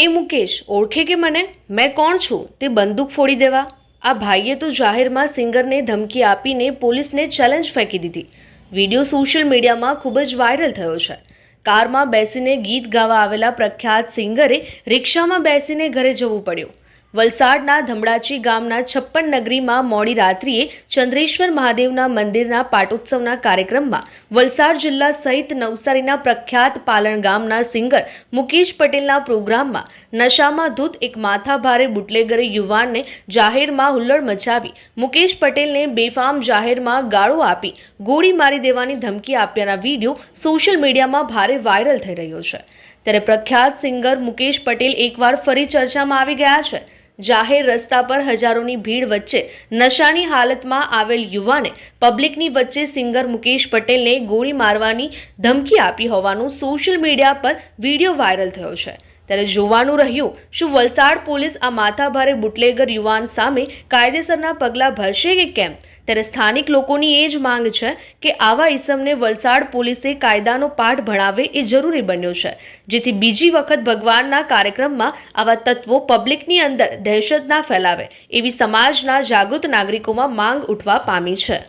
એ મુકેશ ઓળખે કે મને? મેં કોણ છું તે બંદૂક ફોડી દેવા? આ ભાઈએ તો જાહેરમાં સિંગરને ધમકી આપીને પોલીસને ચેલેન્જ ફેંકી દીધી। વિડીયો સોશિયલ મીડિયામાં ખૂબ જ વાયરલ થયો છે। કારમાં બેસીને ગીત ગાવા આવેલા પ્રખ્યાત સિંગરે રિક્ષામાં બેસીને ઘરે જવું પડ્યું। વલસાડના ધમડાચી ગામના 56 નગરીમાં મોડી રાત્રિએ ચંદ્રેશ્વર મહાદેવના મંદિરના પાટોત્સવના કાર્યક્રમમાં વલસાડ જિલ્લા સહિત નવસારીના પ્રખ્યાત પાલણ ગામના સિંગર મુકેશ પટેલના પ્રોગ્રામમાં નશામાં ધૂત એક માથાભારે બુટલેગરે યુવાનને જાહેરમાં હુલ્લડ મચાવી મુકેશ પટેલને બેફામ જાહેરમાં ગાળો આપી ગોળી મારી દેવાની ધમકી આપ્યાના વિડીયો સોશિયલ મીડિયામાં ભારે વાયરલ થઈ રહ્યો છે। ત્યારે પ્રખ્યાત સિંગર મુકેશ પટેલ એકવાર ફરી ચર્ચામાં આવી ગયા છે। જાહેર રસ્તા પર હજારોની ભીડ વચ્ચે નશાની હાલતમાં આવેલ યુવાને પબ્લિકની વચ્ચે સિંગર મુકેશ પટેલને ગોળી મારવાની ધમકી આપી હોવાનું સોશિયલ મીડિયા પર વિડીયો વાયરલ થયો છે। ત્યારે જોવાનું રહ્યું શું વલસાડ પોલીસ આ માથાભારે બુટલેગર યુવાન સામે કાયદેસરના પગલાં ભરશે કે કેમ। ત્યારે સ્થાનિક લોકોની એ જ માંગ છે કે આવા ઈસમને વલસાડ પોલીસે કાયદાનો પાઠ ભણાવે એ જરૂરી બન્યો છે, જેથી બીજી વખત ભગવાનના કાર્યક્રમમાં આવા તત્વો પબ્લિકની અંદર દહેશત ના ફેલાવે એવી સમાજના જાગૃત નાગરિકોમાં માંગ ઉઠવા પામી છે।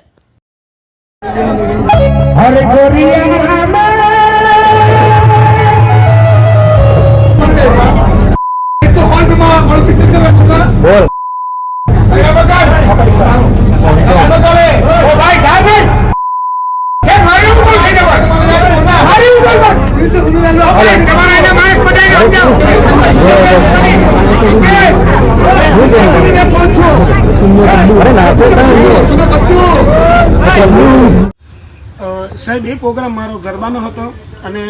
સાહેબ, એ પ્રોગ્રામ મારો ગરબાનો હતો અને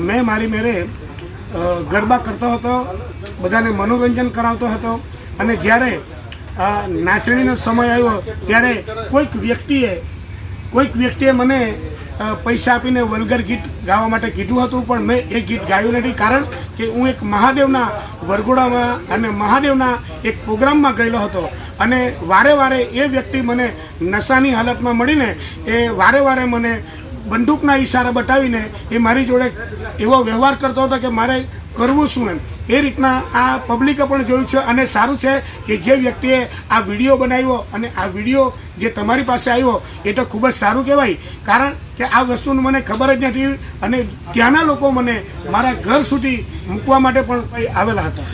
મેં મારી મેરે ગરબા કરતો હતો, બધાને મનોરંજન કરાવતો હતો। અને જ્યારે નાચણીનો સમય આવ્યો ત્યારે કોઈક વ્યક્તિએ મને પૈસા આપીને વલ્ગર ગીત ગાવા માટે કીધું હતું, પણ મેં એ ગીત ગાયું નથી, કારણ કે હું એક મહાદેવના વરઘોડામાં અને મહાદેવના એક પ્રોગ્રામમાં ગયેલો હતો। અને વારે વારે એ વ્યક્તિ મને નશાની હાલતમાં મળીને એ વારે વારે મને બંદૂકના ઈશારા બતાવીને એ મારી જોડે એવો વ્યવહાર કરતો હતો કે મારે કરવું શું એમ। એ રીતના આ પબ્લિકે પણ જોયું છે અને સારું છે કે જે વ્યક્તિએ આ વિડીયો બનાવ્યો અને આ વિડીયો જે તમારી પાસે આવ્યો એ તો ખૂબ જ સારું કહેવાય, કારણ કે આ વસ્તુનું મને ખબર જ નથી અને ત્યાંના લોકો મને મારા ઘર સુધી મૂકવા માટે પણ આવેલા હતા।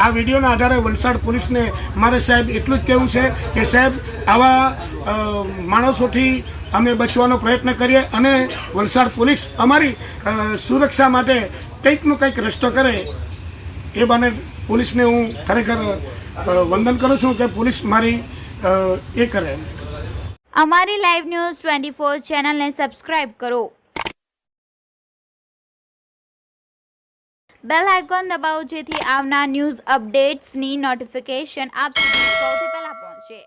આ વિડીયોના આધારે વલસાડ પોલીસને મારે સાહેબ એટલું જ કહેવું છે કે સાહેબ આવા માણસોથી અમે બચવાનો પ્રયત્ન કરીએ અને વલસાડ પોલીસ અમારી સુરક્ષા માટે કંઈકનો કંઈક રસ્તો કરે। એ બાને પોલીસને હું ખરેખર વંદન કરું છું કે પોલીસ મારી એ કરે। અમારી લાઈવ ન્યૂઝ 24 ચેનલને સબસ્ક્રાઇબ કરો, બેલ આઇકોન દબાવો જેથી આવનાર ન્યૂઝ અપડેટ્સની નોટિફિકેશન આપ સુધી સૌથી પહેલા પહોંચે।